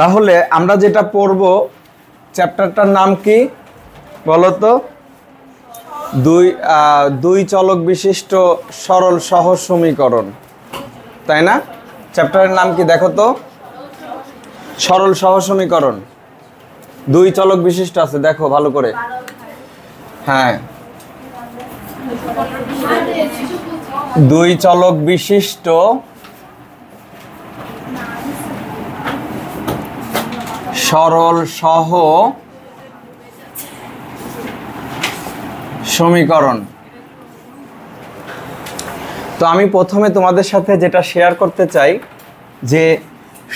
তাহলে আমরা যেটা পড়ব চ্যাপ্টারটার নাম কি বলো তো? দুই চলক বিশিষ্ট সরল সহজ সমীকরণ, তাই না? চ্যাপ্টারের নাম কি দেখো তো? সরল সহজ সমীকরণ। দুই চলক বিশিষ্ট আছে, দেখো ভালো করে। হ্যাঁ, দুই চলক বিশিষ্ট সরল সহ সমীকরণ। তো আমি প্রথমে তোমাদের সাথে যেটা শেয়ার করতে চাই যে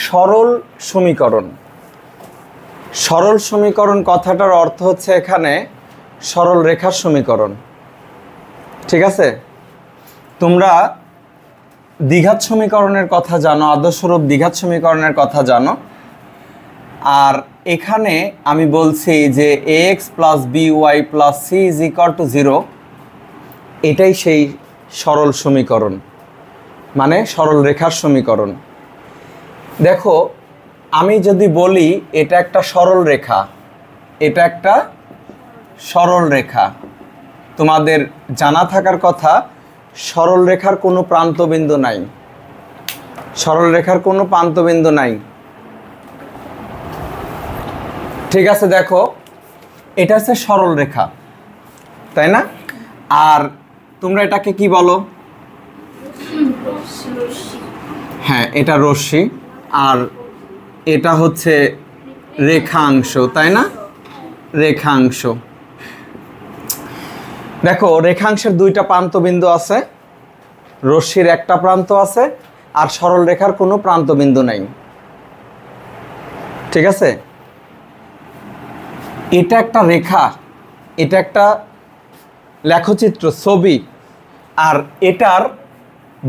সরল সমীকরণ। সরল সমীকরণ কথাটার অর্থ হচ্ছে এখানে সরল রেখার সমীকরণ, ঠিক আছে? তোমরা দ্বিঘাত সমীকরণের কথা জানো, আদর্শরূপ দ্বিঘাত সমীকরণের কথা জানো। আর এখানে আমি বলছি যে ax plus by plus c is equal to 0, এটাই সেই সরল সমীকরণ, মানে সরল রেখার সমীকরণ। দেখো, আমি যদি বলি এটা একটা সরল রেখা, এটা একটা সরল রেখা, তোমাদের জানা থাকার কথা সরল রেখার কোনো প্রান্তবিন্দু নাই, সরল রেখার কোনো প্রান্তবিন্দু নাই, ঠিক আছে? দেখো, এটা হচ্ছে সরল রেখা, তাই না? আর তোমরা এটাকে কি বলো? হ্যাঁ, এটা রশ্মি, আর এটা হচ্ছে রেখাংশ, তাই না? রেখাংশ। দেখো, রেখাংশের দুইটা প্রান্তবিন্দু আছে, রশ্মির একটা প্রান্ত আছে, আর সরল রেখার কোনো প্রান্তবিন্দু নাই, ঠিক আছে? এটা একটা রেখা, এটা একটা লেখচিত্র, ছবি। আর এটার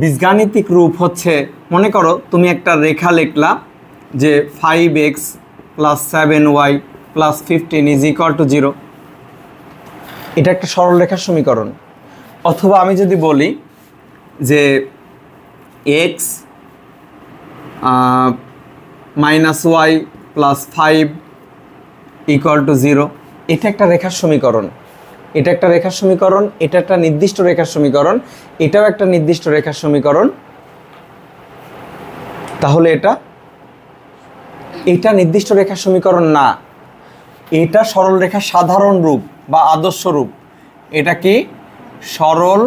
বীজগাণিতিক রূপ হচ্ছে, মনে করো তুমি একটা রেখা লিখলা যে 5x plus 7y plus 15 is equal to 0, এটা একটা সরল রেখার সমীকরণ। অথবা আমি যদি বলি যে x minus y plus 5 equal to 0, এটা একটা রেখার সমীকরণ, এটা একটা রেখার সমীকরণ, এটা একটা নির্দিষ্ট রেখার সমীকরণ, এটাও একটা নির্দিষ্ট রেখার সমীকরণ। তাহলে এটা নির্দিষ্ট রেখার সমীকরণ না, এটা সরল রেখার সাধারণ রূপ বা আদর্শ রূপ। এটা কি? সরল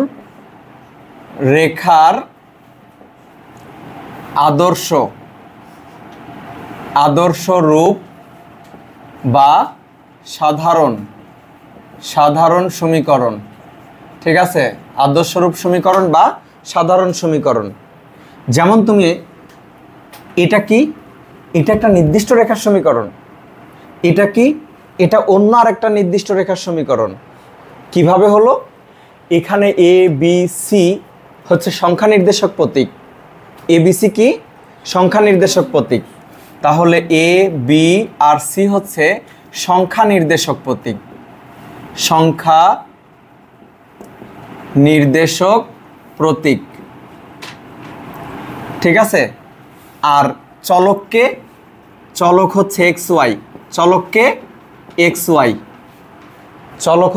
রেখার আদর্শ রূপ বা সাধারণ সমীকরণ, ঠিক আছে? আদর্শরূপ সমীকরণ বা সাধারণ সমীকরণ। যেমন তুমি এটা কি? এটা একটা নির্দিষ্ট রেখার সমীকরণ। এটা কি? এটা অন্য আরেকটা নির্দিষ্ট রেখার সমীকরণ। কিভাবে হলো? এখানে এ বি সি হচ্ছে সংখ্যা নির্দেশক প্রতীক। এ বি সি কি? সংখ্যা নির্দেশক প্রতীক। তাহলে এ বি আর সি হচ্ছে সংখ্যা নির্দেশক প্রতীক, সংখ্যা নির্দেশক প্রতীক, ঠিক আছে? আর চলক হচ্ছে এক্স ওয়াই, চলক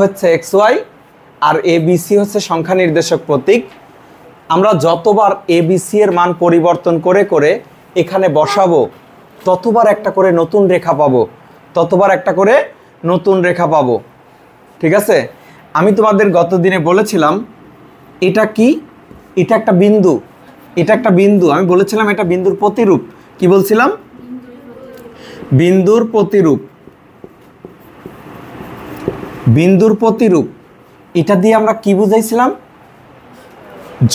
হচ্ছে x Y, R A B C হচ্ছে সংখ্যা নির্দেশক প্রতীক। আমরা যতবার এ বি সি এর মান পরিবর্তন করে করে এখানে বসাবো, ততবার একটা করে নতুন রেখা পাবো, ঠিক আছে? আমি তোমাদের গত দিনে বলেছিলাম এটা কি? এটা একটা বিন্দু, আমি বলেছিলাম এটা বিন্দুর প্রতিরূপ। কি বলছিলাম? বিন্দুর প্রতিরূপ। এটা দিয়ে আমরা কি বুঝাইছিলাম?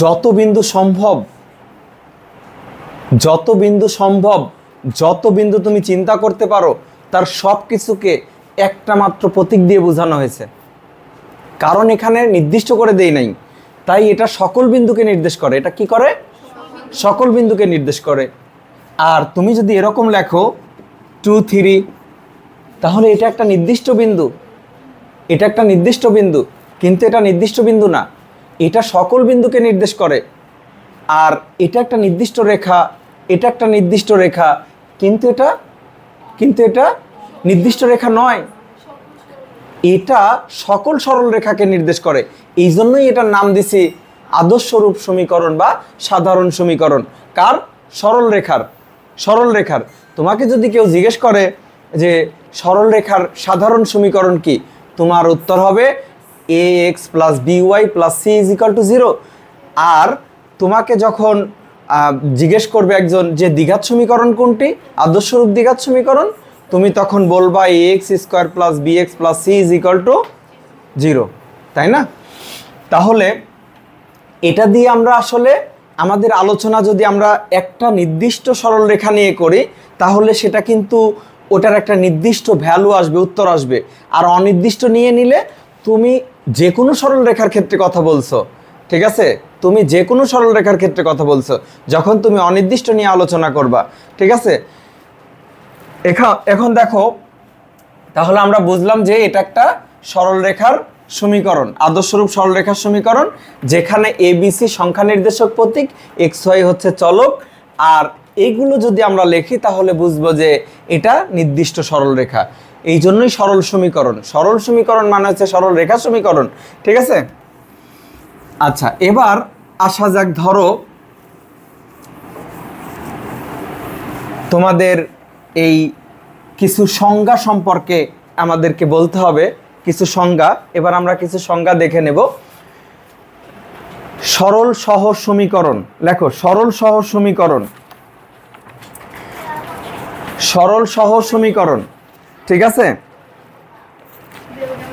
যত বিন্দু সম্ভব, যত বিন্দু তুমি চিন্তা করতে পারো তার সব কিছুকে একটা মাত্র প্রতীক দিয়ে বোঝানো হয়েছে। কারণ এখানে নির্দিষ্ট করে দেই নাই, তাই এটা সকল বিন্দুকে নির্দেশ করে। এটা কি করে? সকল বিন্দুকে নির্দেশ করে। আর তুমি যদি এরকম লেখো 2 3, তাহলে এটা একটা নির্দিষ্ট বিন্দু, কিন্তু এটা নির্দিষ্ট বিন্দু না, এটা সকল বিন্দুকে নির্দেশ করে। আর এটা একটা নির্দিষ্ট রেখা, কিন্তু এটা কিন্তু এটা নির্দিষ্ট রেখা নয়, এটা সকল সরল রেখাকে নির্দেশ করে। এই জন্যই এটার নাম দিছি আদর্শরূপ সমীকরণ বা সাধারণ সমীকরণ। কার? সরল রেখার। সরল রেখার। তোমাকে যদি কেউ জিজ্ঞেস করে যে সরল রেখার সাধারণ সমীকরণ কি, তোমার উত্তর হবে ax plus by plus c is equal to 0। আর তোমাকে যখন জিজ্ঞেস করবে একজন যে দ্বিঘাত সমীকরণ কোনটি, আদর্শরূপ দ্বিঘাত সমীকরণ, তুমি তখন বলবা ax square plus bx plus c is equal to 0, তাই না? তাহলে এটা দিয়ে আমরা আসলে আমাদের আলোচনা যদি আমরা একটা নির্দিষ্ট সরল রেখা নিয়ে করি, তাহলে সেটা কিন্তু ওটার একটা নির্দিষ্ট ভ্যালু আসবে, উত্তর আসবে। আর অনির্দিষ্ট নিয়ে নিলে তুমি যে কোনো সরল রেখার ক্ষেত্রে কথা বলছো, ঠিক আছে? তুমি যে কোনো সরল রেখার ক্ষেত্রে কথা বলছো, যখন তুমি অনির্দিষ্ট নিয়ে আলোচনা করবা, ঠিক আছে? এখন দেখো, তাহলে আমরা বুঝলাম যে এটা একটা সরল রেখার সমীকরণ, আদর্শরূপ সরল রেখার সমীকরণ, যেখানে ABC সংখ্যা নির্দেশক প্রতীক, XY হচ্ছে চলক। আর এইগুলো যদি আমরা লিখি তাহলে বুঝবো যে এটা নির্দিষ্ট সরল রেখা। এই জন্যই সরল সমীকরণ। সরল সমীকরণ মানে হচ্ছে সরল রেখা সমীকরণ, ঠিক আছে? আচ্ছা, এবার আসা যাক, ধরো তোমাদের এই কিছু সংজ্ঞা সম্পর্কে আমাদেরকে বলতে হবে, কিছু সংজ্ঞা। এবার আমরা কিছু সংজ্ঞা দেখে নেব। সরল সহজ সমীকরণ, লেখো সরল সহজ সমীকরণ। সরল সহজ সমীকরণ, ঠিক আছে?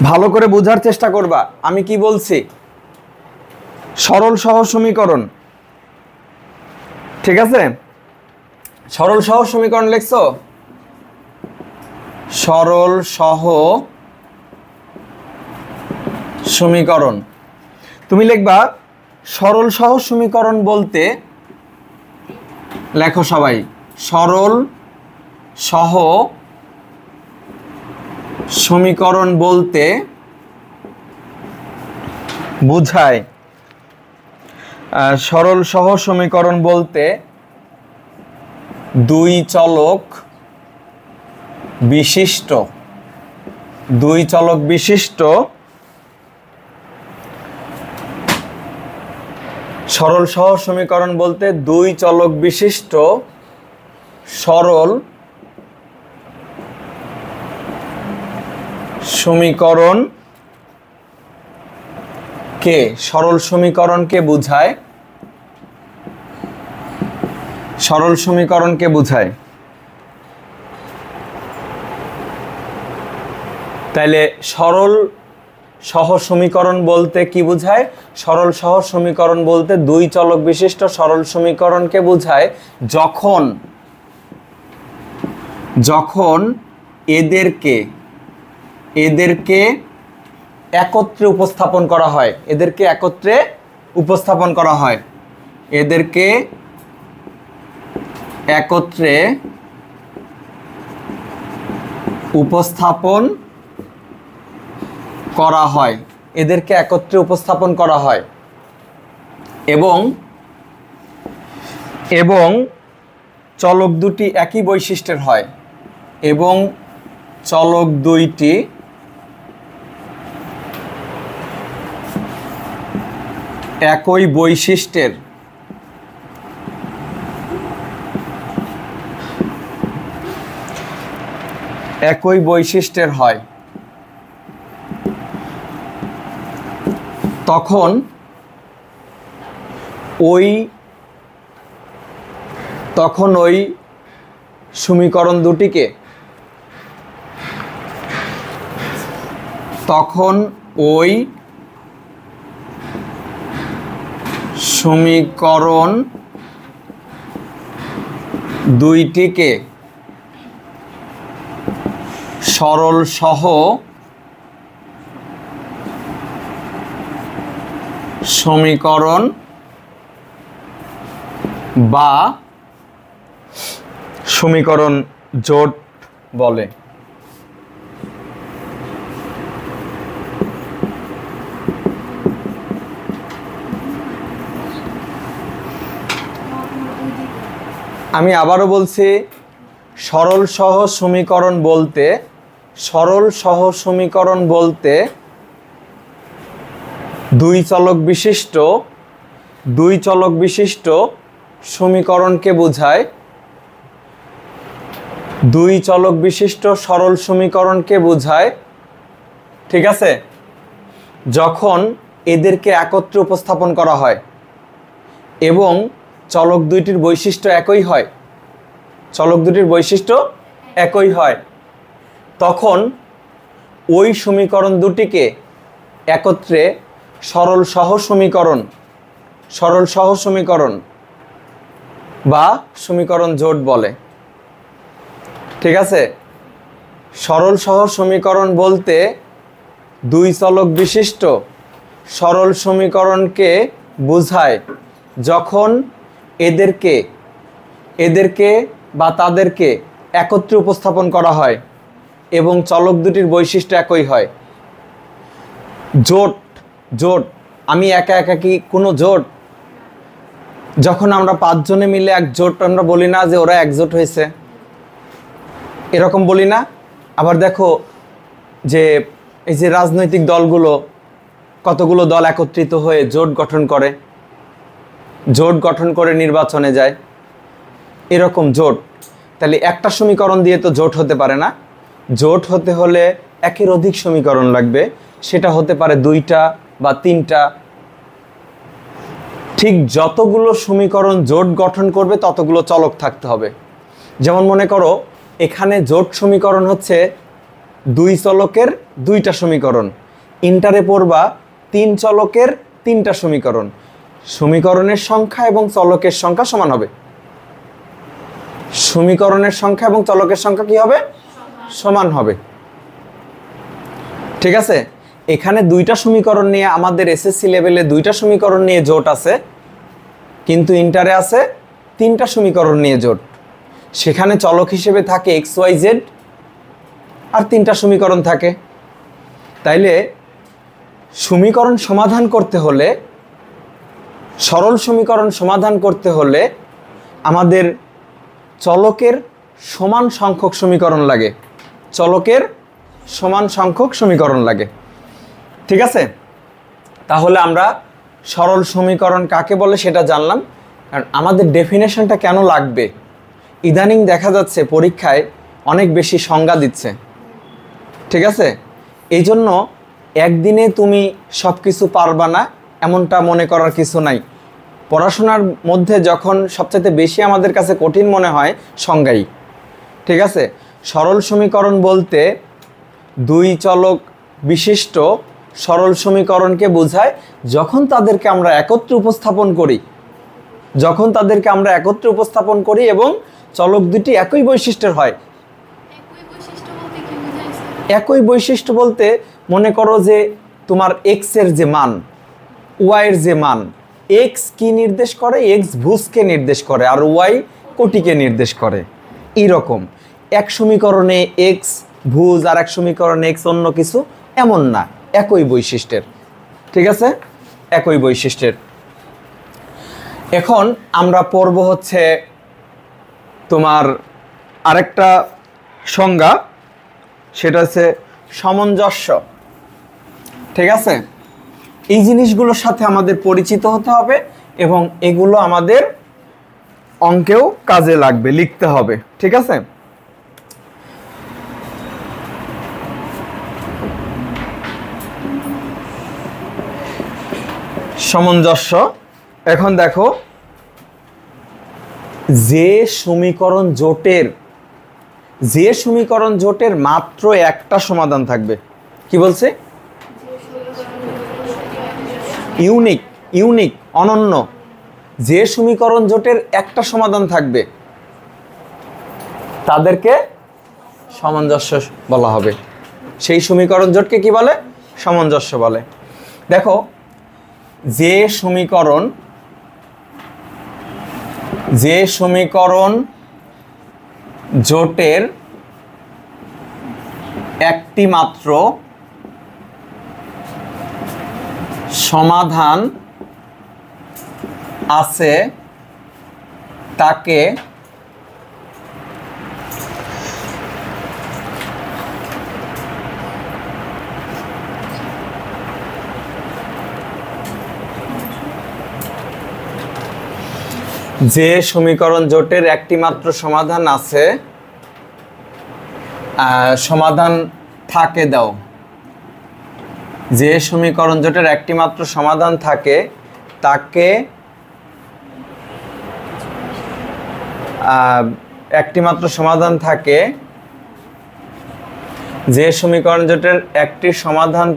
ভালো করে বোঝার চেষ্টা করবা আমি কি বলছি। সরল সহজ সমীকরণ, ঠিক আছে? সরল সহজ সমীকরণ লিখছো? সরল সহ সমীকরণ তুমি লিখবা সরল সহজ সমীকরণ বলতে, লেখো সবাই, সরল সহ সমীকরণ বলতে বোঝায়, সরল সহ সমীকরণ বলতে দুই চলক বিশিষ্ট, দুই চলক বিশিষ্ট সরল সহজ সমীকরণ বলতে দুই চলক বিশিষ্ট সরল সমীকরণ কে, সরল সমীকরণকে বোঝায়, সরল সমীকরণকে বোঝায়। তাইলে সরল সহ সমীকরণ বলতে কি বোঝায়? সরল সহ সমীকরণ বলতে দুই চলক বিশিষ্ট সরল সমীকরণকে বোঝায় যখন যখন এদেরকে একত্রে উপস্থাপন করা হয়, এদেরকে একত্রে উপস্থাপন করা হয়, এদেরকে একত্রে উপস্থাপন করা হয়, এদেরকে একত্রে উপস্থাপন করা হয় এবং চলক দুটি একই বৈশিষ্ট্যের হয়, এবং চলক দুইটি একই বৈশিষ্ট্যের, একই বৈশিষ্ট্যের হয়, তখন ওই সমীকরণ দুটিকে, তখন ওই সমীকরণ দুইটিকে সরল সহ সমীকরণ বা সমীকরণ জোট বলে। আমি আবারও বলছি, সরল সহজ সমীকরণ বলতে দুই চলক বিশিষ্ট সমীকরণকে বোঝায়। দুই চলক বিশিষ্ট সরল সমীকরণকে বোঝায়, ঠিক আছে, যখন এদেরকে একত্রে উপস্থাপন করা হয় এবং চলক দুইটির বৈশিষ্ট্য একই হয়, তখন ওই সমীকরণ দুটিকে একত্রে সরল সহজ সমীকরণ বা সমীকরণ জোট বলে। ঠিক আছে, সরল সহজ সমীকরণ বলতে দুই চলক বিশিষ্ট সরল সমীকরণকে বোঝায় যখন এদেরকে বা তাদেরকে একত্রে উপস্থাপন করা হয় এবং চলক দুটির বৈশিষ্ট্য একই হয়। জোট আমি একা কি কোনো জোট? যখন আমরা 5 জনে মিলে এক জোট, আমরা বলি না যে ওরা একজোট হয়েছে, এরকম বলি না? আবার দেখো যে এই যে রাজনৈতিক দলগুলো, কতগুলো দল একত্রিত হয়ে জোট গঠন করে নির্বাচনে যায়, এরকম জোট। তাহলে একটা সমীকরণ দিয়ে তো জোট হতে পারে না, জোট হতে হলে একের অধিক সমীকরণ লাগবে, সেটা হতে পারে 2টা বা 3টা। ঠিক যতগুলো সমীকরণ জোট গঠন করবে ততগুলো চলক থাকতে হবে। যেমন মনে করো এখানে জোট সমীকরণ হচ্ছে 2 চলকের 2টা সমীকরণ, ইন্টারে পড়বা 3 চলকের 3টা সমীকরণ। সমীকরণের সংখ্যা এবং চলকের সংখ্যা সমান হবে। সমীকরণের সংখ্যা এবং চলকের সংখ্যা কি হবে? সমান হবে। ঠিক আছে, এখানে 2টা সমীকরণ নিয়ে আমাদের এসএসসি লেভেলে 2টা সমীকরণ নিয়ে জোট আছে, কিন্তু ইন্টারে আছে 3টা সমীকরণ নিয়ে জোট। সেখানে চলক হিসেবে থাকে XYZ আর 3টা সমীকরণ থাকে। তাইলে সমীকরণ সমাধান করতে হলে, সরল সমীকরণ সমাধান করতে হলে আমাদের চলকের সমান সংখ্যক সমীকরণ লাগে। ঠিক আছে, তাহলে আমরা সরল সমীকরণ কাকে বলে সেটা জানলাম। কারণ আমাদের ডেফিনেশনটা কেন লাগবে, ইদানিং দেখা যাচ্ছে পরীক্ষায় অনেক বেশি সংজ্ঞা দিচ্ছে। ঠিক আছে, এই জন্য একদিনে তুমি সব কিছু পারবা না এমনটা মনে করার কিছু নাই। পড়াশোনার মধ্যে যখন সবচেয়ে বেশি আমাদের কাছে কঠিন মনে হয় সংজ্ঞাই। ঠিক আছে, সরল সমীকরণ বলতে 2 চলক বিশিষ্ট সরল সমীকরণকে বোঝায় যখন তাদেরকে আমরা একত্রে উপস্থাপন করি এবং চলক দুটি একই বৈশিষ্ট্যের হয়। একই বৈশিষ্ট্য বলতে মনে করো যে তোমার x এর যে মান, y এর যে মান, x কি নির্দেশ করে? x ভুজকে নির্দেশ করে আর y কোটিকে নির্দেশ করে। এইরকম এক সমীকরণে x ভুজ আর এক সমীকরণে x অন্য কিছু, এমন না, একই বৈশিষ্ট্যের। ঠিক আছে, একই বৈশিষ্ট্যের। এখন আমরা পড়ব হচ্ছে তোমার আরেকটা সংজ্ঞা, সেটা হচ্ছে সামঞ্জস্য। ঠিক আছে, এই জিনিসগুলোর সাথে আমাদের পরিচিত হতে হবে এবং এগুলো আমাদের অঙ্কেও কাজে লাগবে, লিখতে হবে। ঠিক আছে, সামঞ্জস্য। এখন দেখো, যে সমীকরণ জোটের মাত্র একটা সমাধান থাকবে, কি বলছে? ইউনিক, অনন্য। যে সমীকরণ জোটের একটা সমাধান থাকবে তাদেরকে সামঞ্জস্য বলা হবে। সেই সমীকরণ জোটকে কি বলে? সামঞ্জস্য বলে। দেখো, যে সমীকরণ জোটের একটি মাত্র সমাধান আছে তাকে যে সমীকরণ জোটের একটি মাত্র সমাধান আছে, সমাধান থাকে দাও। যে সমীকরণ জোটের একটি মাত্র সমাধান থাকে তাকে একটি মাত্র সমাধান থাকে, যে সমীকরণ জোটের একটি সমাধান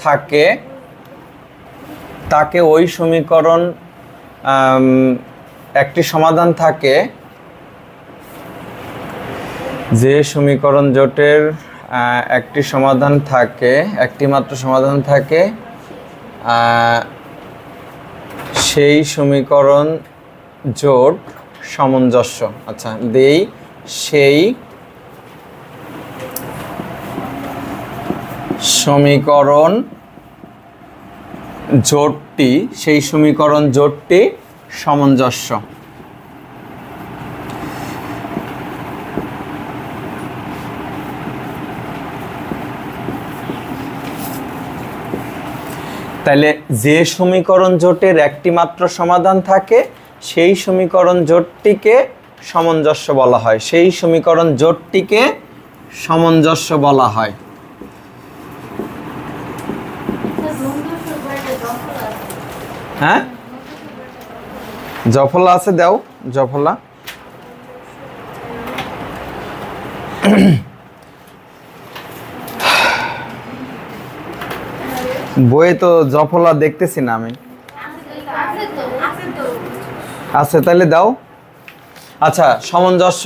থাকে তাকে ওই সমীকরণ একটি সমাধান থাকে, যে সমীকরণ জোটের একটি সমাধান থাকে, একটি মাত্র সমাধান থাকে, সেই সমীকরণ জোট সামঞ্জস্য। আচ্ছা দেই, সেই সমীকরণ জোটটি, সেই সমীকরণ জোটটি সামঞ্জস্য। তাহলে যে সমীকরণ জোটের একটি মাত্র সমাধান থাকে সেই সমীকরণ জোটটিকে সামঞ্জস্য বলা হয়, সেই সমীকরণ জোটটিকে সামঞ্জস্য বলা হয়। হ্যাঁ, জফলা আছে, দাও জফলা। বইয়ে তো জফলা দেখতেছি না আমি। আছে তাহলে দাও। আচ্ছা, সামঞ্জস্য।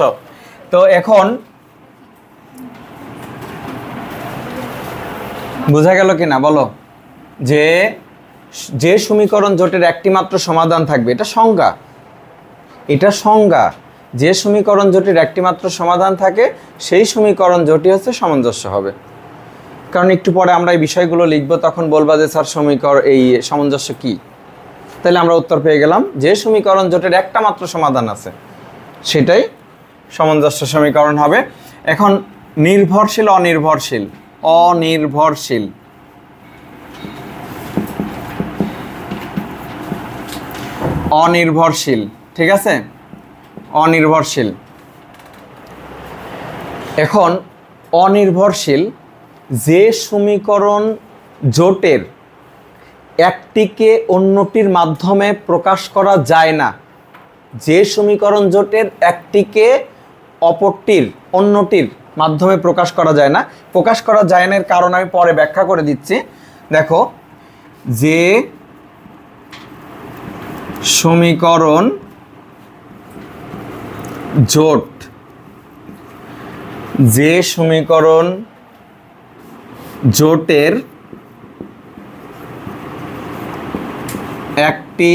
তো এখন বোঝা গেল কিনা বলো? যে যে সমীকরণ জোটের একটি মাত্র সমাধান থাকবে, এটা সংজ্ঞা, এটা সংজ্ঞা। যে সমীকরণ জোটের একটি মাত্র সমাধান থাকে সেই সমীকরণ জোটই হচ্ছে সামঞ্জস্য হবে। কারণ একটু পরে আমরা এই বিষয়গুলো লিখব, তখন বলবা যে স্যার সমীকরণ এই সামঞ্জস্য কি। তাহলে আমরা উত্তর পেয়ে গেলাম, যে সমীকরণ জোটের একটা মাত্র সমাধান আছে সেটাই সামঞ্জস্য সমীকরণ হবে। এখন নির্ভরশীল অনির্ভরশীল, অনির্ভরশীল, অনির্ভরশীল, ঠিক আছে, অনির্ভরশীল। এখন অনির্ভরশীল যে সমীকরণ জোটের একটিকে অন্যটির মাধ্যমে প্রকাশ করা যায় না, যে সমীকরণ জোটের একটিকে অন্যটির মাধ্যমে প্রকাশ করা যায় না। প্রকাশ করা যায় না এর কারণ আমি পরে ব্যাখ্যা করে দিচ্ছি। দেখো, যে সমীকরণ জোট, যে সমীকরণ জোটের একটি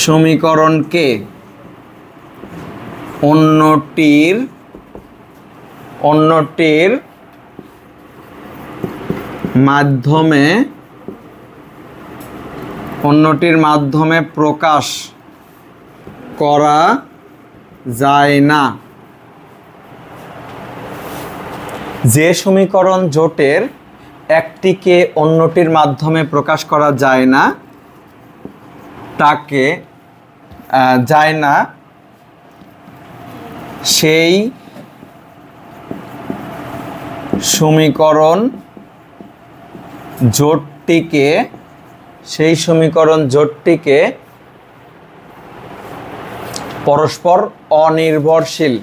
সমীকরণকে অন্যটির মাধ্যমে প্রকাশ করা যায় না, যে সমীকরণ জোটের একটিকে অন্যটির মাধ্যমে প্রকাশ করা যায় না তাকে সেই সমীকরণ জোটটিকে পরস্পর অনির্ভরশীল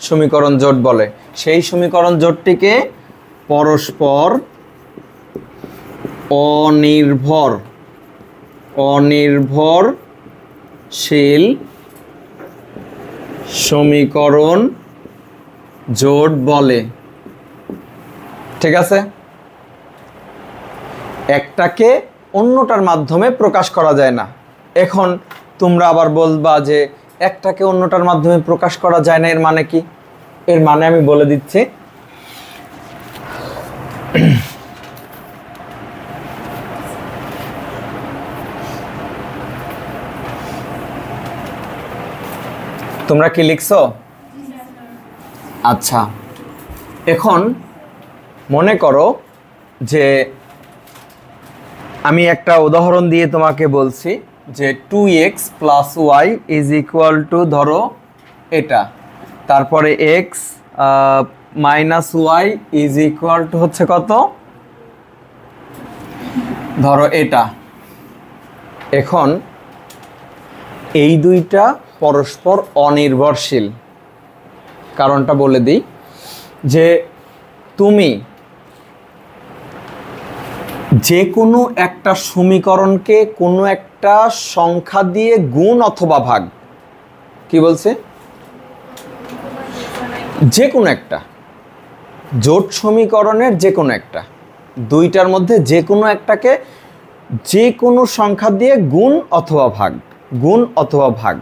সমীকরণ জোট বলে। সেই সমীকরণ জোটটিকে পরস্পর অনির্ভরশীল সমীকরণ জোট বলে। ঠিক আছে, একটাকে অন্যটার মাধ্যমে প্রকাশ করা যায় না। এখন তোমরা আবার বলবা যে একটাকে অন্যটার মাধ্যমে প্রকাশ করা যায় না, এর মানে কি? এর মানে আমি বলে দিচ্ছি। তোমরা কি লিখছো? আচ্ছা, এখন মনে করো যে আমি একটা উদাহরণ দিয়ে তোমাকে বলছি যে 2x plus y is equal to ধরো এটা, তারপরে x minus y is equal to হচ্ছে কত, ধরো এটা। এখন এই দুইটা পরস্পর অনির্ভরশীল। কারণটা বলে দিই, যে তুমি যে কোনো একটা সমীকরণকে কোনো একটা সংখ্যা দিয়ে গুণ অথবা ভাগ, কি বলছে, যে কোনো একটা জোট সমীকরণের যে কোনো একটা, দুইটার মধ্যে যে কোনো একটাকে যে কোনো সংখ্যা দিয়ে গুণ অথবা ভাগ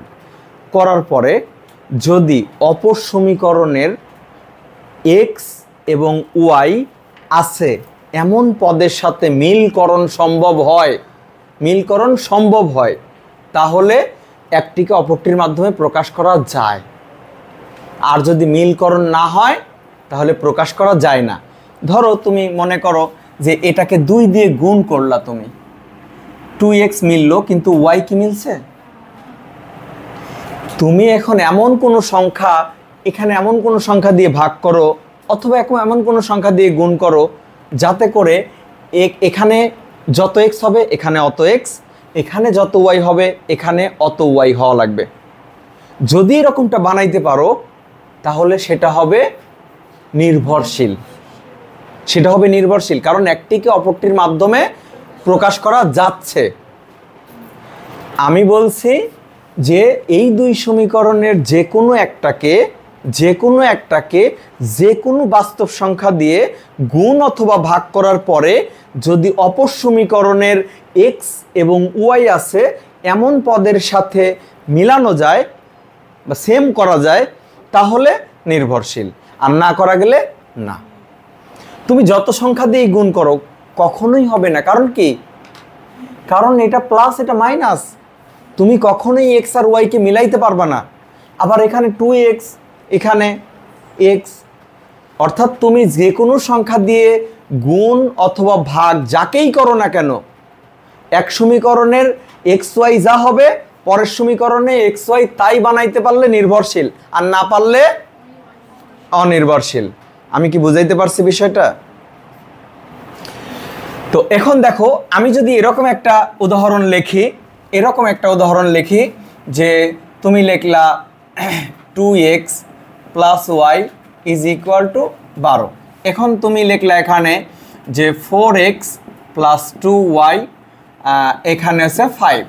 করার পরে যদি অপর সমীকরণের এক্স এবং ওয়াই আছে এমন পদের সাথে মিলকরণ সম্ভব হয়, তাহলে একটিকে অপরটির মাধ্যমে প্রকাশ করা যায়। আর যদি মিলকরণ না হয় তাহলে প্রকাশ করা যায় না। ধরো তুমি মনে করো যে এটাকে 2 দিয়ে গুণ করলা, তুমি 2x মিললো কিন্তু y কি মিলছে? তুমি এখন এমন কোনো সংখ্যা, এখানে এমন কোনো সংখ্যা দিয়ে ভাগ করো অথবা এমন কোনো সংখ্যা দিয়ে গুণ করো যাতে করে এখানে যত x হবে এখানে অত x, এখানে যত y হবে এখানে অত y হওয়া লাগবে। যদি এরকমটা বানাইতে পারো তাহলে সেটা হবে নির্ভরশীল, কারণ একটিকে অপরটির মাধ্যমে প্রকাশ করা যাচ্ছে। আমি বলছি যে এই দুই সমীকরণের যে কোনো একটাকে যে কোনো বাস্তব সংখ্যা দিয়ে গুণ অথবা ভাগ করার পরে যদি অপর সমীকরণের x এবং y আছে এমন পদের সাথে মিলানো যায় বা সেম করা যায় তাহলে নির্ভরশীল, আর না করা গেলে না। তুমি যত সংখ্যা দিয়ে গুণ করো কখনোই হবে না। কারণ কি? কারণ এটা প্লাস এটা মাইনাস, তুমি কখনোই x আর y কে মিলাইতে পারবা না। আবার এখানে 2x এখানে x, অর্থাৎ তুমি যে কোনো সংখ্যা দিয়ে গুণ অথবা ভাগ যাকেই করো না কেন, এক সমীকরণের xy যা হবে পরের সমীকরণে xy তাই বানাইতে পারলে নির্ভরশীল, আর না পারলে অনির্ভরশীল। আমি কি বুঝাইতে পারছি বিষয়টা? তো এখন দেখো, আমি যদি এরকম একটা উদাহরণ লিখি, যে তুমি লিখলা 2x plus y is equal to 12। এখন তুমি লিখলা এখানে যে 4x প্লাস 2y এখানে আছে 5।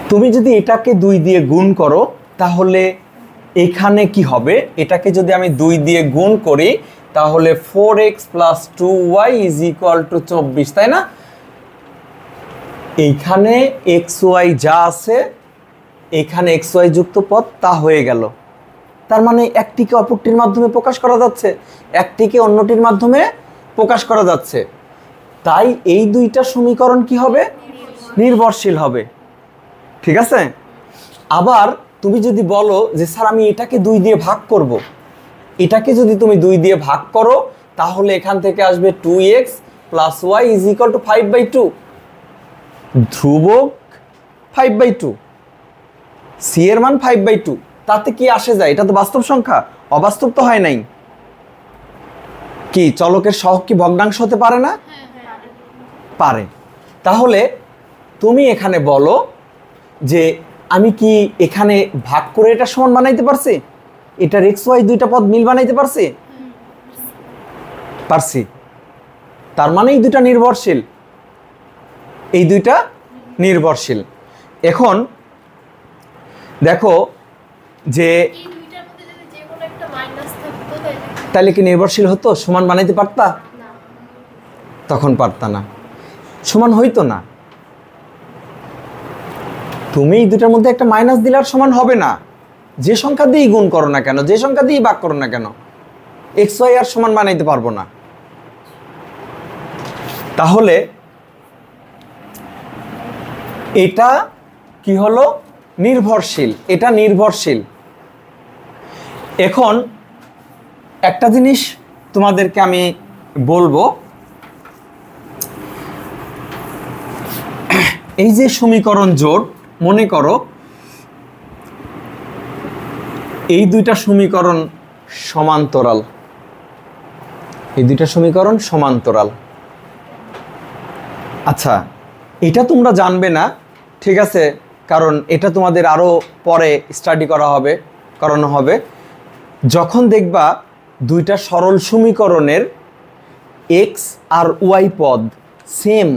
তুমি যদি এটাকে 2 দিয়ে গুণ করো তাহলে এখানে কি হবে? এটাকে যদি আমি 2 দিয়ে গুণ করি তাহলে 4x plus 2y is equal two 24, তাই না? এইখানে xy যা আছে এখানে xy যুক্ত পদ তা হয়ে গেল। তার মানে একটিকে অপরটির মাধ্যমে প্রকাশ করা যাচ্ছে, একটিকে অন্যটির মাধ্যমে প্রকাশ করা যাচ্ছে। তাই এই দুইটা সমীকরণ কি হবে? নির্ভরশীল হবে। ঠিক আছে? আবার তুমি যদি বলো যে স্যার আমি এটাকে 2 দিয়ে ভাগ করব, এটাকে যদি তুমি 2 দিয়ে ভাগ করো তাহলে এখান থেকে আসবে 2x plus y is equal to 5/2। ধ্রুবক 5/2, সি এর মান 5/2, তাতে কি আসে যায়? এটা তো বাস্তব সংখ্যা, অবাস্তব তো হয় নাই। কি চলকের সহগ কি ভগ্নাংশ হতে পারে না? পারে। তাহলে তুমি এখানে বলো যে আমি কি এখানে ভাগ করে এটা সমান বানাইতে পারছি? এটার xy দুইটা পদ মিল বানাইতে পারছি? তার মানে এই দুইটা নির্ভরশীল। এখন দেখো যে তাহলে কি নির্ভরশীল হতো? সমান বানাইতে পারতা? তখন পারতা না, সমান হইতো না। তুমি এই দুটার মধ্যে একটা মাইনাস দিলে আর সমান হবে না। যে সংখ্যা দিয়েই গুণ করো না কেন, যে সংখ্যা দিয়েই ভাগ করো না কেন, xy আর সমান বানাইতে পারবো না। তাহলে এটা কি হলো? এটা নির্ভরশীল। এখন একটা জিনিস তোমাদেরকে আমি বলবো, এই যে সমীকরণ জোট, মনে করো এই দুইটা সমীকরণ সমান্তরাল, এই দুইটা সমীকরণ সমান্তরাল। আচ্ছা, এটা তোমরা জানবে না, ঠিক আছে, কারণ এটা তোমাদের আরও পরে স্টাডি করানো হবে। যখন দেখবা দুইটা সরল সমীকরণের এক্স আর ওয়াই পদ সেম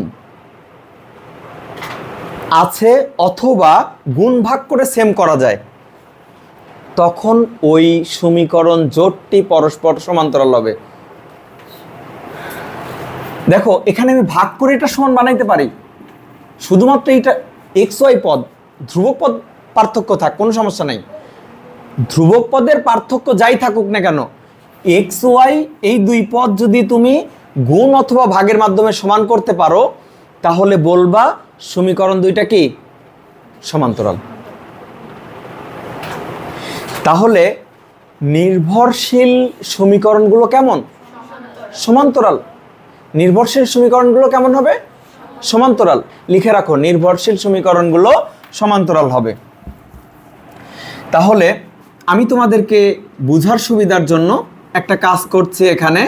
আছে অথবা গুণ ভাগ করে সেম করা যায়, তখন ওই সমীকরণ জোটটি পরস্পর সমান্তরাল হবে। দেখো এখানে আমি ভাগ করে এটা সমান বানাইতে পারি, শুধুমাত্র এইটা এক্স ওয়াই পদ, ধ্রুবক পদ পার্থক্য থাক, কোনো সমস্যা নাই। ধ্রুবক পদের পার্থক্য যাই থাকুক না কেন, এক্স ওয়াই এই দুই পদ যদি তুমি গুণ অথবা ভাগের মাধ্যমে সমান করতে পারো, তাহলে বলবা সমীকরণ দুইটা কি সমান্তরাল। তাহলে নির্ভরশীল সমীকরণগুলো কেমন? সমান্তরাল। নির্ভরশীল সমীকরণগুলো কেমন হবে? সমান্তরাল। লিখে রাখো, নির্ভরশীল সমীকরণগুলো সমান্তরাল হবে। তাহলে আমি তোমাদেরকে বোঝার সুবিধার জন্য একটা কাজ করছি। এখানে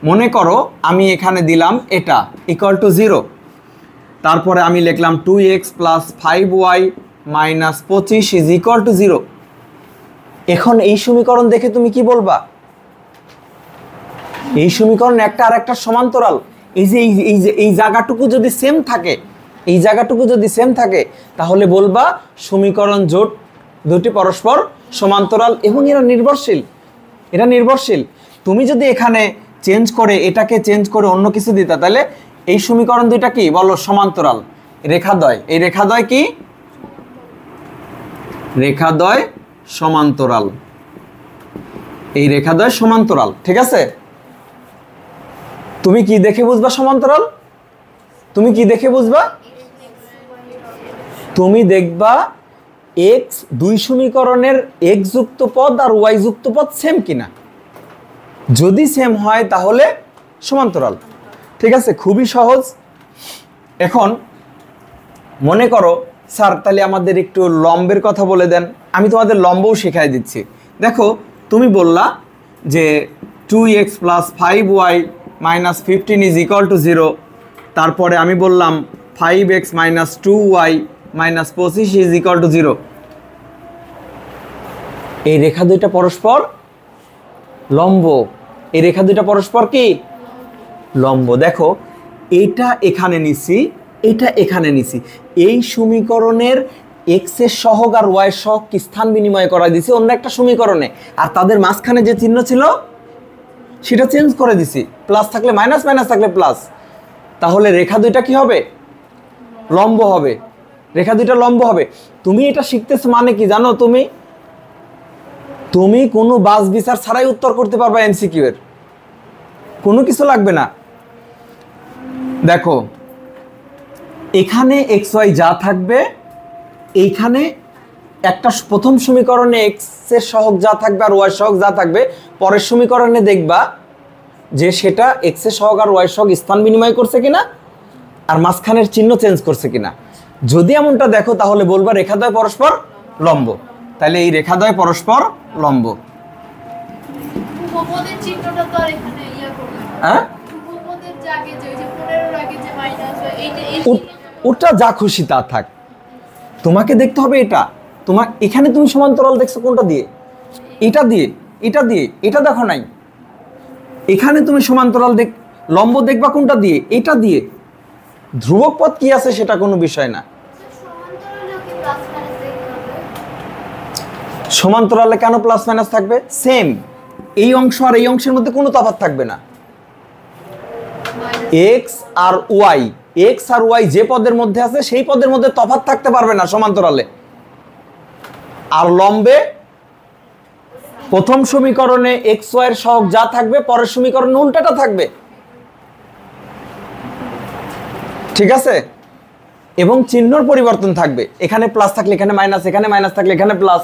মনে করো আমি এখানে দিলাম এটা ইকুয়াল টু 0, তারপরে আমি লিখলাম 2x + 5y - 25 is equal to 0। এখন এই সমীকরণ দেখে তুমি কি বলবা? এই সমীকরণ একটা আর একটা সমান্তরাল। এই জায়গাটুকু যদি সেম থাকে, এই জায়গাটুকু যদি সেম থাকে, তাহলে বলবা সমীকরণ জোট দুটি পরস্পর সমান্তরাল এবং এরা নির্ভরশীল। এরা নির্ভরশীল। তুমি যদি এখানে চেঞ্জ করে, এটাকে চেঞ্জ করে অন্য কিছু দিতা, তাহলে এই সমীকরণ দুইটা কি বলো? সমান্তরাল। রেখাদ্বয়, এই রেখাদ্বয় কি? রেখাদ্বয় সমান্তরাল। এই রেখাদ্বয় সমান্তরাল, ঠিক আছে? তুমি কি দেখে বুঝবা সমান্তরাল? তুমি কি দেখে বুঝবা? তুমি দেখবা এক্স দুই সমীকরণের এক্স যুক্ত পদ আর ওয়াই যুক্ত পদ সেম কিনা। যদি সেম হয় তাহলে সমান্তরাল, ঠিক আছে? খুবই সহজ। এখন মনে করো স্যার তাহলে আমাদের একটু লম্বের কথা বলে দেন। আমি তোমাদের লম্বও শেখাই দিচ্ছি। দেখো তুমি বললা যে 2x + 5y - 15 is equal to 0, তারপরে আমি বললাম 5x - 2y - 25 is equal to 0। এই রেখা দুইটা পরস্পর লম্ব। এই রেখা দুইটা পরস্পর কি লম্ব। দেখো এইটা এখানে নিছি, এটা এখানে নিছি। এই সমীকরণের এক্স এর সহগ আর ওয়াই এর সহগ কি স্থান বিনিময় করা দিছি অন্য একটা সমীকরণে, আর তাদের মাঝখানে যে চিহ্ন ছিল সেটা চেঞ্জ করে দিছি। প্লাস থাকলে মাইনাস, মাইনাস থাকলে প্লাস। তাহলে রেখা দুইটা কি হবে? লম্ব হবে। রেখা দুইটা লম্ব হবে। তুমি এটা শিখতেছো মানে কি জানো? তুমি কোনো বাস বিচার ছাড়াই উত্তর করতে পারবা এমসিকিউ এর, কোনো কিছু লাগবে না। দেখো এখানে এক্স ওয়াই যা থাকবে, এইখানে একটা প্রথম সমীকরণে এক্স এর সহগ যা থাকবে আর ওয়াই সহগ যা থাকবে, পরের সমীকরণে দেখবা যে সেটা এক্স এর সহগ আর ওয়াই সহগ স্থান বিনিময় করছে কিনা আর মাঝখানের চিহ্ন চেঞ্জ করছে কিনা। যদি এমনটা দেখো তাহলে বলবা রেখাদ্বয় পরস্পর লম্ব। তাহলে এই রেখাদ্বয় পরস্পর লম্ব। হ্যাঁ, ওটা যা খুশি তা থাক, তোমাকে দেখতে হবে এটা। তোমার এখানে তুমি সমান্তরাল দেখছো কোনটা দিয়ে? এটা দিয়ে, এটা দিয়ে, এটা দেখো নাই। এখানে তুমি সমান্তরাল লম্ব দেখবা কোনটা দিয়ে? এটা দিয়ে। ধ্রুবক পদ কি আছে সেটা কোনো বিষয় না। সমান্তরালে কেন প্লাস মাইনাস থাকবে? সেম। এই অংশ আর এই অংশের মধ্যে কোনো তফাৎ থাকবে না। এক্স আর ওয়াই যে পদের মধ্যে আছে সেই পদের মধ্যে তফাৎ থাকতে পারবে না সমান্তরালে। আর লম্বে প্রথম সমীকরণে এক্স ওয়াই এর সহগ যা থাকবে, পরের সমীকরণে উল্টাটা থাকবে, ঠিক আছে? এবং চিহ্নর পরিবর্তন থাকবে। এখানে প্লাস থাকলে এখানে মাইনাস, এখানে মাইনাস থাকলে এখানে প্লাস,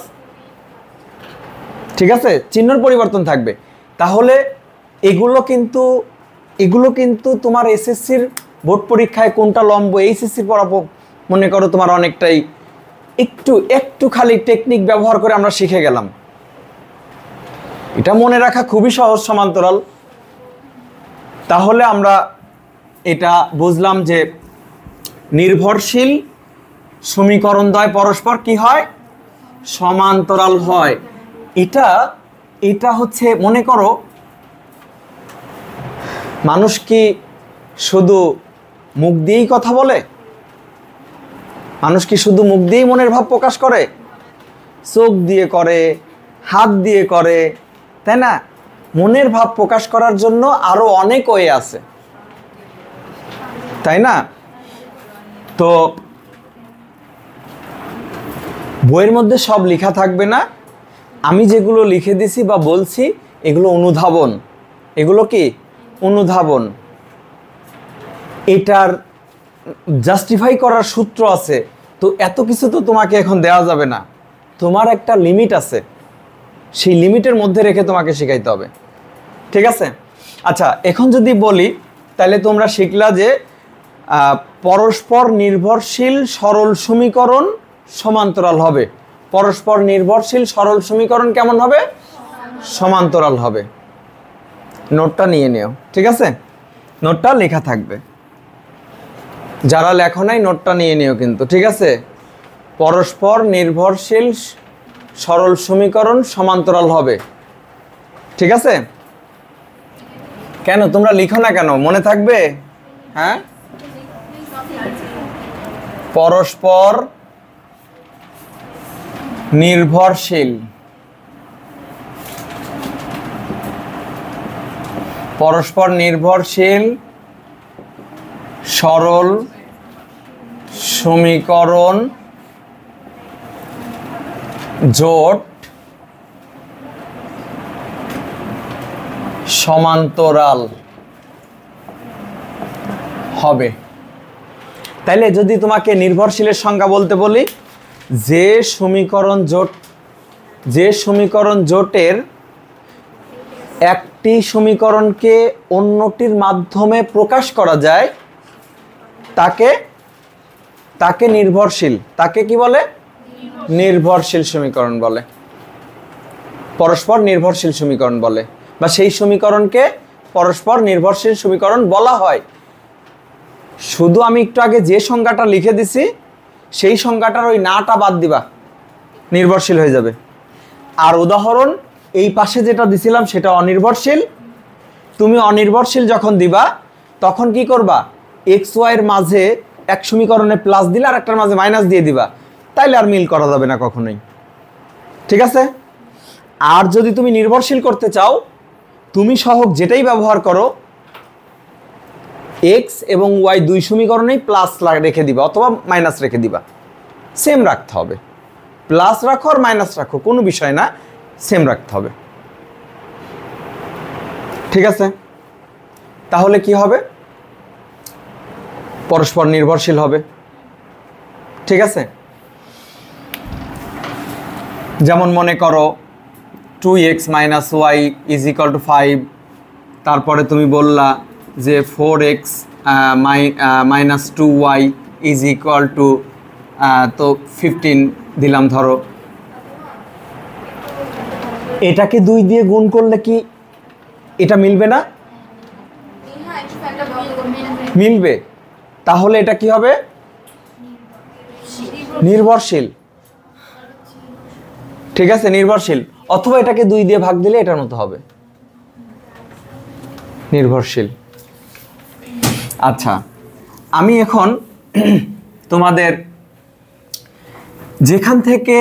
ঠিক আছে? চিহ্নর পরিবর্তন থাকবে। তাহলে এগুলো কিন্তু তোমার এসএসসির বোর্ড পরীক্ষায় কোনটা লম্ব, এইচএসসির মনে করো তোমার অনেকটাই একটু একটু খালি টেকনিক ব্যবহার করে আমরা শিখে গেলাম। এটা মনে রাখা খুবই সহজ সমান্তরাল। তাহলে আমরা এটা বুঝলাম যে নির্ভরশীল সমীকরণদ্বয় পরস্পর কি হয়, সমান্তরাল হয়। এটা হচ্ছে মনে করো মানুষ কি শুধু মুখ দিয়েই কথা বলে? মানুষ কি শুধু মুখ দিয়েই মনের ভাব প্রকাশ করে? চোখ দিয়ে করে, হাত দিয়ে করে, তাই না? মনের ভাব প্রকাশ করার জন্য আরো অনেক ওয়ে আছে, তাই না? তো বইয়ের মধ্যে সব লেখা থাকবে না, আমি যেগুলো লিখে দিছি বা বলছি এগুলো অনুধাবন। এগুলো কি অনুধাবন। এটার জাস্টিফাই করার সূত্র আছে। তো এত কিছু তো তোমাকে এখন দেওয়া যাবে না, তোমার একটা লিমিট আছে, সেই লিমিটের মধ্যে রেখে তোমাকে শেখাইতে হবে, ঠিক আছে? আচ্ছা, এখন যদি বলি তাহলে তোমরা শিখলা যে পরস্পর নির্ভরশীল সরল সমীকরণ সমান্তরাল হবে। পরস্পর নির্ভরশীল সরল সমীকরণ কেমন হবে? সমান্তরাল হবে। নোটটা নিয়ে নিও, ঠিক আছে? নোটটা লেখা থাকবে, যারা লেখো নাই নোটটা নিয়ে নিও কিন্তু, ঠিক আছে? পরস্পর নির্ভরশীল সরল সমীকরণ সমান্তরাল হবে, ঠিক আছে? কেন তোমরা লিখো না কেন? মনে থাকবে? হ্যাঁ, পরস্পর নির্ভরশীল, পরস্পর নির্ভরশীল সরল সমীকরণ জোট সমান্তরাল হবে। তাইলে যদি তোমাকে নির্ভরশীলের সংজ্ঞা বলতে বলি, যে সমীকরণ জোটের একটি সমীকরণকে অন্যটির মাধ্যমে প্রকাশ করা যায় তাকে নির্ভরশীল, তাকে কি বলে? নির্ভরশীল সমীকরণ বলে, পরস্পর নির্ভরশীল সমীকরণ বলে, বা সেই সমীকরণকে পরস্পর নির্ভরশীল সমীকরণ বলা হয়। শুধু আমি একটু আগে যে সংজ্ঞাটা লিখে দিছি সেই সংজ্ঞাটার ওই নাটা বাদ দিবা, নির্ভরশীল হয়ে যাবে। আর উদাহরণ এই পাশে যেটা দিছিলাম সেটা অনির্ভরশীল। তুমি অনির্ভরশীল যখন দিবা তখন কি করবা? এক্স ওয়াইয়ের মাঝে এক সমীকরণে প্লাস দিলে আর একটার মাঝে মাইনাস দিয়ে দিবা, তাইলে আর মিল করা যাবে না কখনোই, ঠিক আছে? আর যদি তুমি নির্ভরশীল করতে চাও, তুমি সহগ যেটাই ব্যবহার করো, এক্স এবং ওয়াই দুই সমীকরণেই প্লাস রেখে দিবা অথবা মাইনাস রেখে দিবা, সেম রাখতে হবে। প্লাস রাখো আর মাইনাস রাখো, কোনো বিষয় না, সেম রাখতে হবে, ঠিক আছে? তাহলে কি হবে? পরস্পর নির্ভরশীল হবে, ঠিক আছে? যেমন মনে করো 2x - y = 5, তারপরে তুমি বললা যে 4x - 2y = তো 15 দিলাম ধরো। এটাকে 2 দিয়ে গুণ করলে কি এটা মিলবে না? মিলবে। তাহলে এটা কি হবে? নির্ভরশীল, ঠিক আছে? নির্ভরশীল। অথবা এটাকে 2 দিয়ে ভাগ দিলে এটার মতো হবে, নির্ভরশীল। আচ্ছা, আমি এখন তোমাদের যেখান থেকে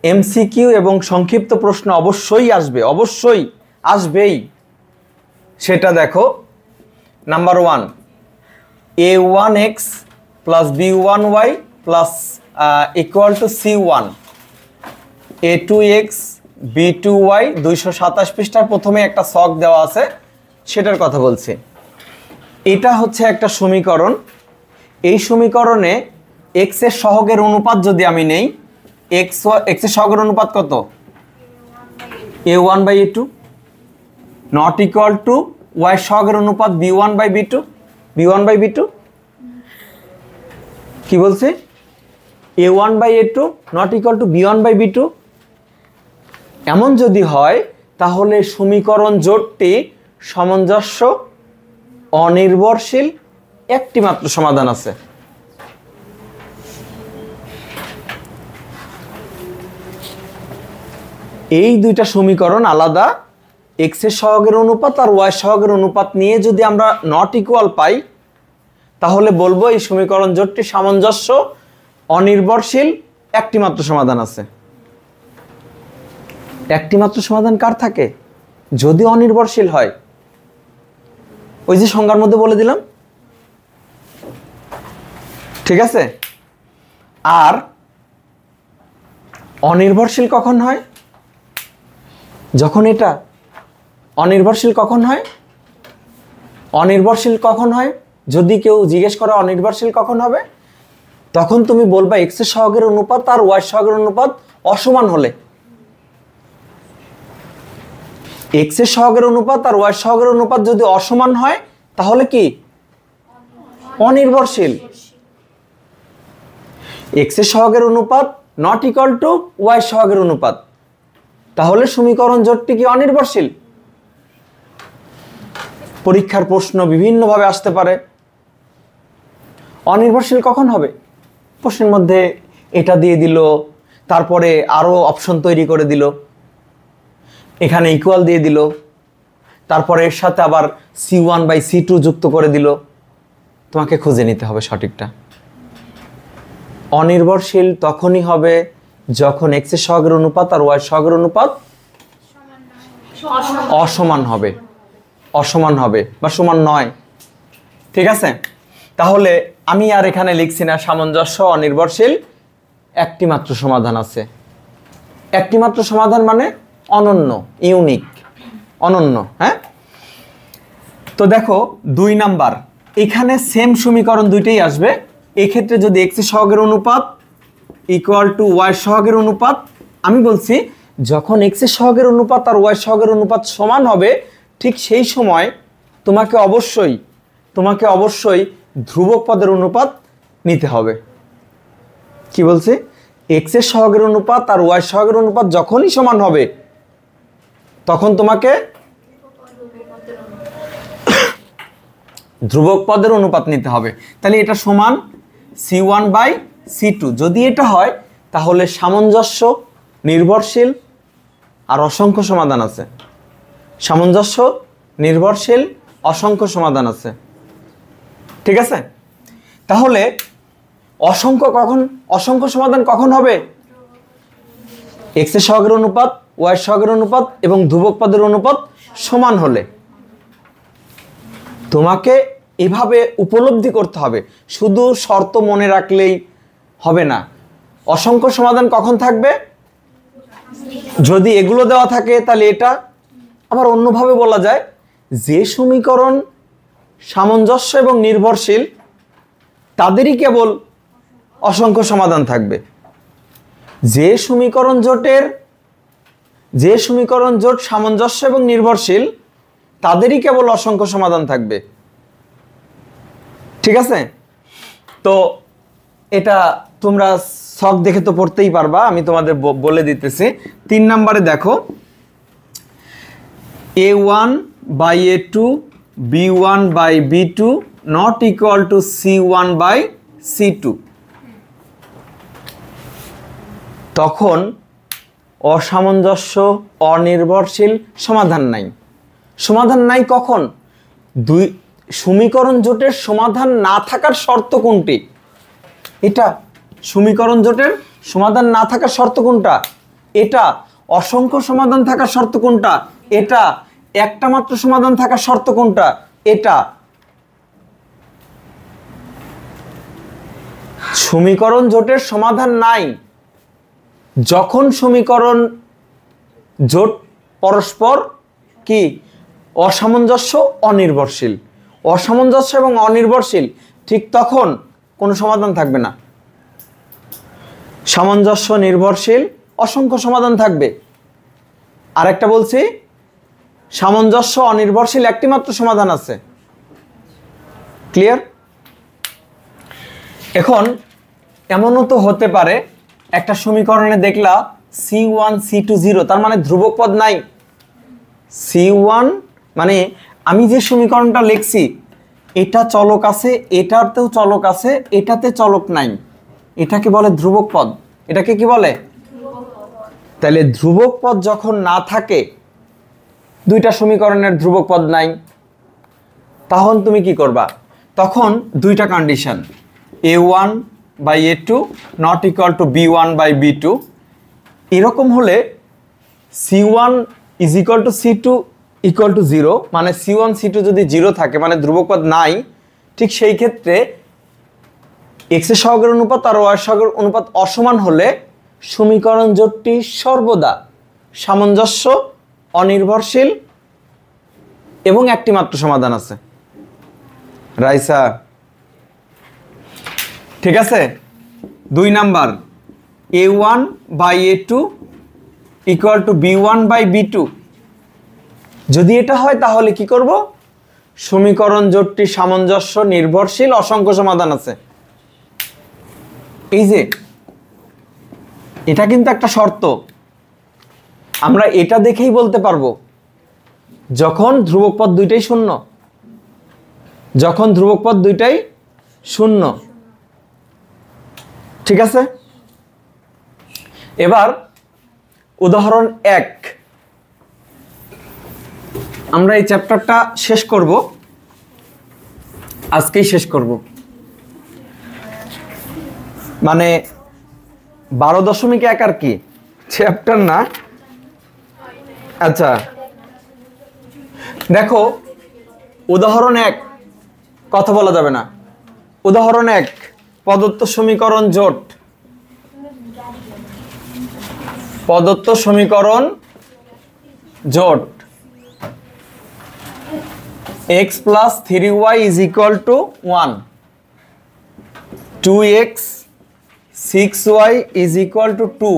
এমসিকিউ এবং সংক্ষিপ্ত প্রশ্ন অবশ্যই আসবেই, সেটা দেখো। Number 1, a1x + b1y = c1, a2x b2y 227 পৃষ্ঠার প্রথমে একটা ছক দেওয়া আছে, সেটার কথা বলছি। এটা হচ্ছে একটা সমীকরণ। এই সমীকরণে x এর সহগের অনুপাত যদি আমি নেই, x এর সহগের অনুপাত কত? a1/a2 not equal two y সহগের অনুপাত b1/b2, কি বলছে? a1/a2 not equal two b1/b2। এমন যদি হয় তাহলে সমীকরণ জোটটি সামঞ্জস্য, অনির্ভরশীল, একটি মাত্র সমাধান আছে। এই দুইটা সমীকরণ আলাদা, এক্স এর সহগের অনুপাত আর ওয়াই সহগের অনুপাত নিয়ে যদি আমরা নট ইকুয়াল পাই তাহলে বলবো এই সমীকরণ জোটটি সামঞ্জস্য, অনির্ভরশীল, একটি মাত্র সমাধান আছে। একটি মাত্র সমাধান কার থাকে? যদি অনির্ভরশীল হয়। ওই যে সংজ্ঞার মধ্যে বলে দিলাম, ঠিক আছে? আর অনির্ভরশীল কখন হয়? যখন এটা অনির্ভরশীল কখন হয়? অনির্ভরশীল কখন হয়? যদি কেউ জিজ্ঞেস করে অনির্ভরশীল কখন হবে, তখন তুমি বলবা এক্স এর সহগের অনুপাত আর ওয়াই সহগের অনুপাত অসমান হলে। এক্স এর সহগের অনুপাত আর ওয়াই সহগের অনুপাত যদি অসমান হয় তাহলে কি? অনির্ভরশীল। এক্স এর সহগের অনুপাত নট ইকুয়াল টু ওয়াই সহগের অনুপাত, তাহলে সমীকরণ জোটটি কি অনির্ভরশীল? পরীক্ষার প্রশ্ন বিভিন্নভাবে আসতে পারে। অনির্ভরশীল কখন হবে? প্রশ্নের মধ্যে এটা দিয়ে দিল, তারপরে আরো অপশন তৈরি করে দিল, এখানে ইকুয়াল দিয়ে দিল, তারপরে এর সাথে আবার c1/c2 যুক্ত করে দিল। তোমাকে খুঁজে নিতে হবে সঠিকটা। অনির্ভরশীল তখনই হবে যখন এক্স এর সহগের অনুপাত আর ওয়াই সহগের অনুপাত অসমান হবে, অসমান হবে বা সমান নয়। ঠিক আছে? তাহলে আমি আর এখানে লিখছি না সামঞ্জস্য, অনির্ভরশীল, একটি মাত্র সমাধান আছে। একটি মাত্র সমাধান মানে অনন্য, ইউনিক, অনন্য। হ্যাঁ, তো দেখো 2 নাম্বার, এখানে সেম সমীকরণ দুইটাই আসবে। এই ক্ষেত্রে যদি এক্স এর সহগের অনুপাত ইকুয়াল টু ওয়াই সহগের অনুপাত, আমি বলছি যখন এক্স এর সহগের অনুপাত আর ওয়াই সহগের অনুপাত সমান হবে ঠিক সেই সময় তোমাকে অবশ্যই ধ্রুবক পদের অনুপাত নিতে হবে। কি বলছে? এক্স এর সহগের অনুপাত আর ওয়াই সহগের অনুপাত যখনই সমান হবে তখন তোমাকে ধ্রুবক পদের অনুপাত নিতে হবে। তাহলে এটা সমান c1/c2। যদি এটা হয় তাহলে সামঞ্জস্য, নির্ভরশীল আর অসংখ্য সমাধান আছে। সামঞ্জস্য, নির্ভরশীল, অসংখ্য সমাধান আছে। ঠিক আছে? তাহলে অসংখ্য সমাধান কখন হবে? এক্স এর সহগের অনুপাত, ওয়াই সহগের অনুপাত এবং ধ্রুবক পদের অনুপাত সমান হলে। তোমাকে এভাবে উপলব্ধি করতে হবে, শুধু শর্ত মনে রাখলেই হবে না। অসংখ্য সমাধান কখন থাকবে? যদি এগুলো দেওয়া থাকে তাহলে এটা। আবার অন্যভাবে বলা যায়, যে সমীকরণ সামঞ্জস্য এবং নির্ভরশীল তাদেরই কেবল অসংখ্য সমাধান থাকবে। যে সমীকরণ জোট সামঞ্জস্য এবং নির্ভরশীল তাদেরই কেবল অসংখ্য সমাধান থাকবে। ঠিক আছে? তো এটা তোমরা ছক দেখে তো পড়তেই পারবা, আমি তোমাদের বলে দিতেছি। 3 নম্বরে দেখো, a1/a2 b1/b2 not equal two c1/c2। তখন অসামঞ্জস্য, অনির্ভরশীল, সমাধান নাই। সমাধান নাই কখন? সমীকরণ জোটের সমাধান না থাকার শর্ত কোনটি? এটা সমীকরণ জোটের সমাধান না থাকার শর্ত কোনটা? এটা অসংখ্য সমাধান থাকার শর্ত কোনটা? এটা একটা মাত্র সমাধান থাকার শর্ত কোনটা? এটা। সমীকরণ জোটের সমাধান নাই যখন সমীকরণ জোট পরস্পর কি অসামঞ্জস্য, অনির্ভরশীল। অসামঞ্জস্য এবং অনির্ভরশীল, ঠিক তখন কোনো সমাধান থাকবে না। সামঞ্জস্য, নির্ভরশীল, অসংখ্য সমাধান থাকবে। আরেকটা বলছি, সামঞ্জস্য, অনির্ভরশীল, একটি মাত্র সমাধান আছে। ক্লিয়ার? এখন এমনও তো হতে পারে একটা সমীকরণে দেখলা C1 C2 0, তার মানে ধ্রুবক পদ নাই। C1 মানে আমি যে সমীকরণটা লিখছি এটা চলক আছে, এটাতেও চলক আছে, এটাতে চলক নাই, এটাকে বলে ধ্রুবক পদ। এটাকে কি বলে? তাহলে ধ্রুবক পদ যখন না থাকে, দুইটা সমীকরণের ধ্রুবক পদ নাই, তখন তুমি কি করবা? তখন দুইটা condition, A1 by A2 not equal to B1 by B2। এরকম হলে C1 is equal to C2 equal to 0, মানে C1 C2 যদি 0 থাকে মানে ধ্রুবক পদ নাই, ঠিক সেই ক্ষেত্রে x এর সহগের অনুপাত আর y এর সহগের অনুপাত অসমান হলে সমীকরণ জোটটি সর্বদা সামঞ্জস্য, অনির্ভরশীল এবং একটি মাত্র সমাধান আছে। রাইসা, ঠিক আছে? 2 number, A1 by A2 equal to B1 by B2। যদি এটা হয় তাহলে কি করব? সমীকরণ জোটটি সামঞ্জস্য, নির্ভরশীল, অসংখ্য সমাধান আছে। এই যে এটা কিন্তু একটা শর্ত, আমরা এটা দেখেই বলতে পারবো যখন ধ্রুবক পদ দুইটাই শূন্য, যখন ধ্রুবক পদ দুইটাই শূন্য। ঠিক আছে? এবার উদাহরণ 1, আমরা এই চ্যাপ্টারটা শেষ করব, আজকেই শেষ করব, মানে 12.1 আর কি চ্যাপ্টার না। আচ্ছা দেখো, উদাহরণ 1 কথা বলা যাবে না। উদাহরণ 1, প্রদত্ত সমীকরণ জোট, প্রদত্ত সমীকরণ জোট x plus 3y is equal to 1, 2x 6y is equal to 2,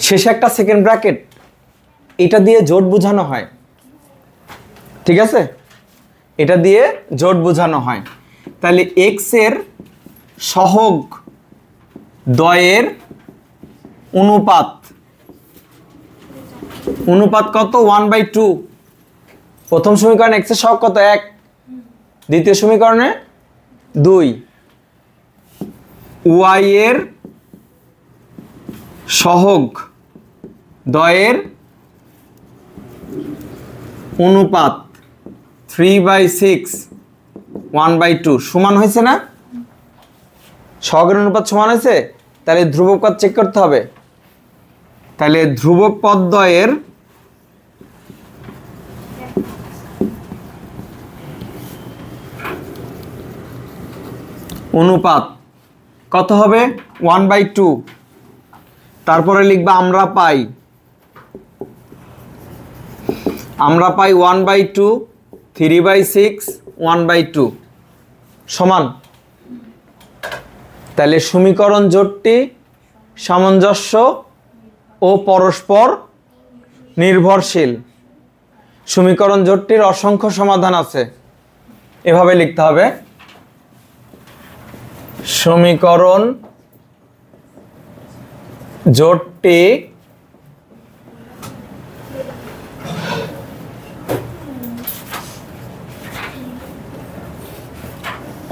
শেষে একটা সেকেন্ড ব্র্যাকেট, এটা দিয়ে জোট বোঝানো হয়। ঠিক আছে? এটা দিয়ে জোট বোঝানো হয়। তাহলে x এর সহগ দ্বয়ের অনুপাত, অনুপাত কত? 1/2। প্রথম সমীকরণে x এর সহগ কত? 1, দ্বিতীয় সমীকরণে 2। y এর সহগ দ্বয়ের অনুপাত 3/6 1/2 সমান হয়েছে না? সহগের অনুপাত সমান হয়েছে, তাহলে ধ্রুবক পদ চেক করতে হবে। তাহলে ধ্রুবক পদ দ্বয়ের অনুপাত কত হবে? 1/2। তারপরে লিখবা আমরা পাই 1/2, 3/6 1/2 সমান। তাহলে সমীকরণ জোটটি সামঞ্জস্য ও পরস্পর নির্ভরশীল। সমীকরণ জোটটির অসংখ্য সমাধান আছে, এভাবে লিখতে হবে। সমীকরণ জোটটি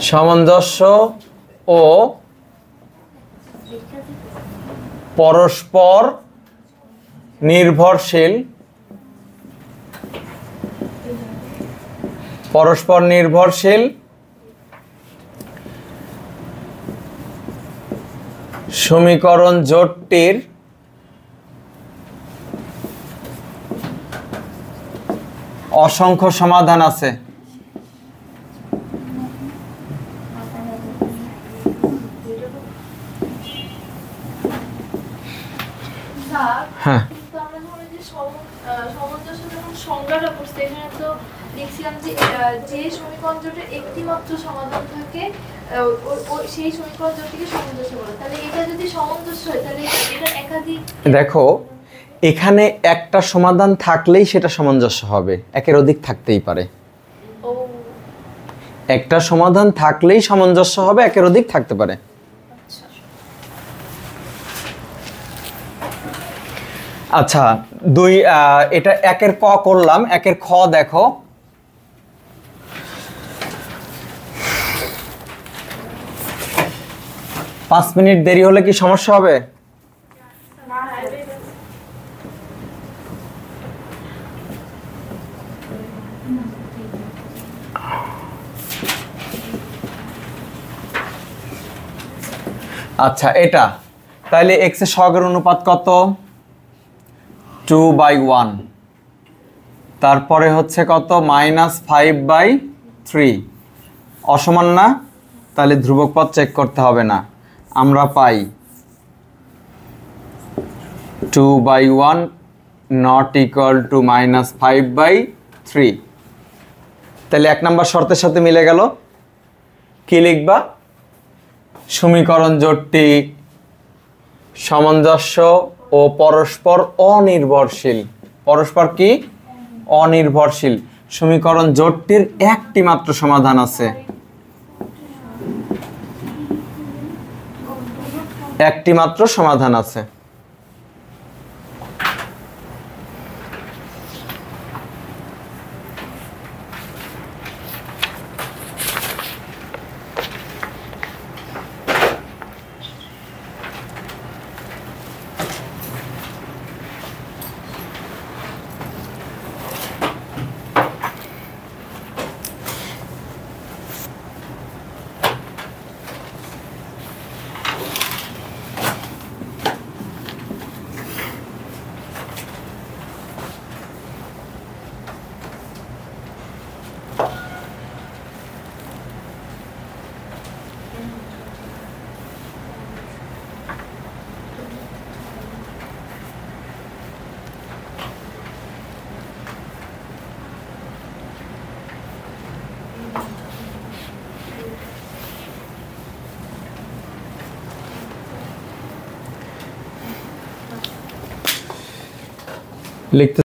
সামঞ্জস্য ও পরস্পর নির্ভরশীল, পরস্পর নির্ভরশীল সমীকরণ জোটটির অসংখ্য সমাধান আছে। হ্যাঁ, যে সমীকরণ জোটের একটি মাত্র সমাধান থাকে সেই সমীকরণ জোটটিকে সামঞ্জস্য বলে। তাহলে এটা যদি সামঞ্জস্য হয় তাহলে এটা একাধিক, দেখো এখানে একটা সমাধান থাকলেই সেটা সামঞ্জস্য হবে, একের অধিক থাকতেই পারে। একটা সমাধান থাকলেই সামঞ্জস্য হবে, একের অধিক থাকতে পারে। আচ্ছা এটা একের ক করলাম, একের খ দেখো। পাঁচ মিনিট দেরি হলে কি সমস্যা হবে? আচ্ছা এটা তাহলে x এর সহগের অনুপাত কত? 2/1। তারপরে হচ্ছে কত? -5/3। অসমান না? তাহলে ধ্রুবক পদ চেক করতে হবে না। আমরা পাই 2/1 নট ইকুয়াল টু -5/3। তাহলে 1 নম্বর শর্তের সাথে মিলে গেল। কি লিখবা? সমীকরণ জোটটি সামঞ্জস্য ও পরস্পর অনির্ভরশীল। পরস্পর কি? অনির্ভরশীল। সমীকরণ জোটটির একটি মাত্র সমাধান আছে। একটি মাত্র সমাধান আছে। লিখতে